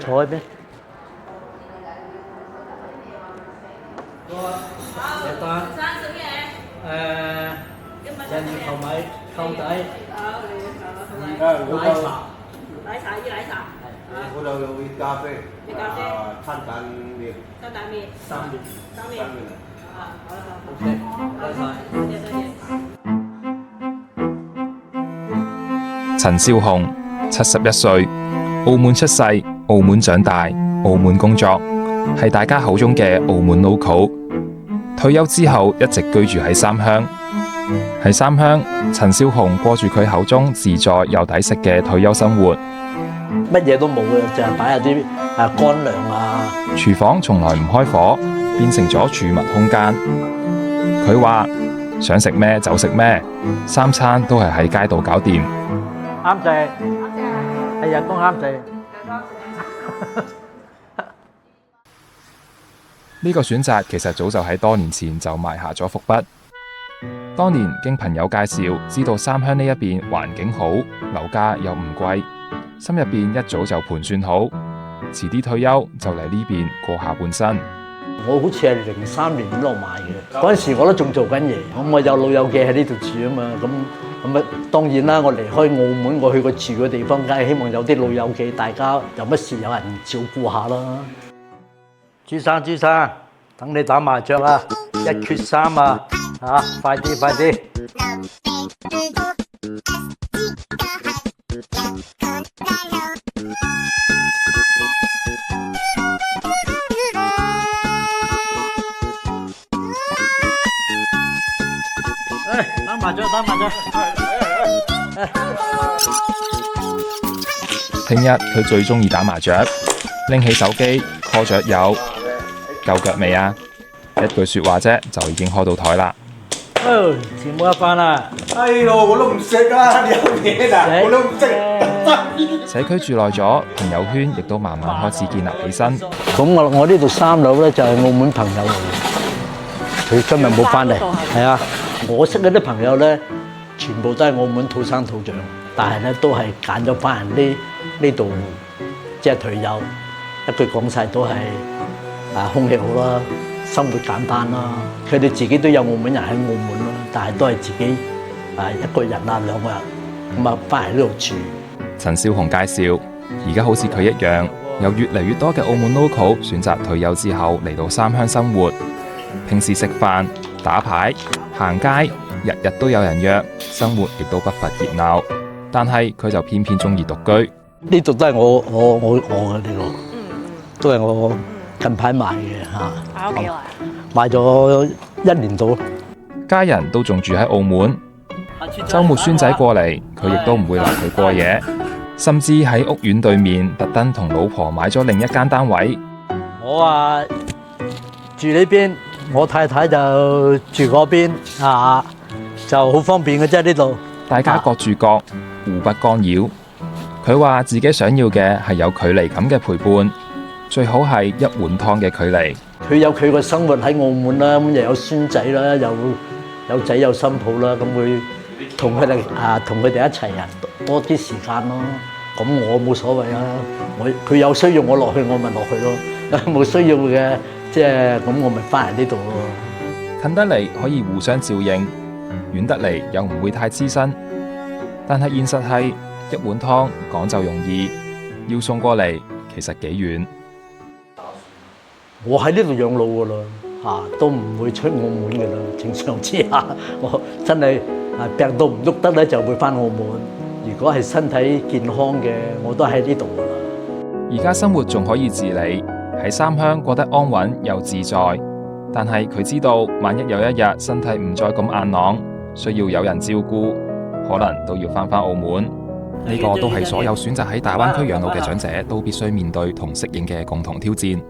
坐喺邊？人要購買扣底，奶茶一奶茶。我就有咖啡，餐蛋面，三面。好了好了。 OK，唔該晒。再見。陳少雄71歲，澳門出世，澳門長大，澳門工作，係大家口中嘅澳門 local。退休之後一直居住喺三鄉。喺三鄉，陳少雄過住佢口中自在又抵食嘅退休生活。乜嘢都冇嘅，就係擺下啲乾糧啊。廚房從來唔開火，變成咗儲物空間。佢話想食咩就食咩，三餐都係喺街度搞掂。啱食，係人工啱食。呢個選擇其實早就喺多年前就埋下咗伏筆。當年經朋友介紹，知道三鄉呢一邊環境好，樓價又唔貴，心入邊一早就盤算好，遲啲退休就嚟呢邊過下半生。我好似係03年呢度買嘅，嗰陣時我都仲做緊嘢，咁我有老友記喺呢度住啊嘛，咁啊當然啦，我離開澳門，我去過住嘅地方，梗係希望有啲老友記，大家有乜事有人照顧下啦。朱生，等你打麻雀啊，1缺3啊，快啲！打麻雀。聽日佢最中意打麻雀，拎起手機 call 雀友，夠腳未啊？一句說話啫，就已經開到台啦。錢冇一番啦。哎呦，我都唔識啊！你有嘢㗎，我都唔識。社區住耐咗，朋友圈亦都慢慢開始建立起身。咁我呢度3樓咧就係澳門朋友嚟嘅，佢今日冇翻嚟。係啊，我識嗰啲朋友咧，全部都係澳門土生土長，但係咧都係揀咗翻嚟呢度，即係退休。一句講晒都係空氣好啦，生活簡單啦。佢哋自己都有澳門人喺澳門咯，但係都係自己一個人啊2個人咁啊翻嚟呢度住。陳少雄介紹，而家好似佢一樣，有越嚟越多嘅澳門 local 選擇退休之後嚟到三鄉生活。平時食飯、打牌、行街，日日都有人約，生活亦都不乏熱鬧。但係佢就偏偏中意獨居。呢度都係我嘅呢度，都係我近排買嘅嚇。買咗幾耐？買咗1年到。家人都仲住喺澳門，週末孫仔過嚟，佢亦都唔會留佢過夜，甚至喺屋苑對面特登同老婆買咗另一間單位。我住呢邊，我太太就住嗰邊就好方便嘅啫呢度。大家各住各，互不干擾。佢話自己想要嘅係有距離感嘅陪伴，最好係一碗湯嘅距離。佢有佢個生活喺澳門啦，咁又有孫仔啦，有仔有新抱啦，咁會同佢哋一齊多啲時間咯。咁我冇所謂啊，佢有需要我落去，我咪落去咯。冇需要嘅，即係咁我咪翻嚟呢度咯。近得嚟可以互相照應，遠得嚟又唔會太黐身。但係現實係一碗湯講就容易，要送過嚟其實幾遠。我喺呢度養老噶啦，都唔會出澳門噶啦。正常之下，我真係病到唔喐得咧，就會翻澳門。如果係身體健康嘅，我都喺呢度噶啦。而家生活仲可以自理，喺三鄉過得安穩又自在。但係佢知道，萬一有一日身體唔再咁硬朗，需要有人照顧，可能都要翻澳門。呢個都係所有選擇喺大灣區養老嘅長者都必須面對同適應嘅共同挑戰。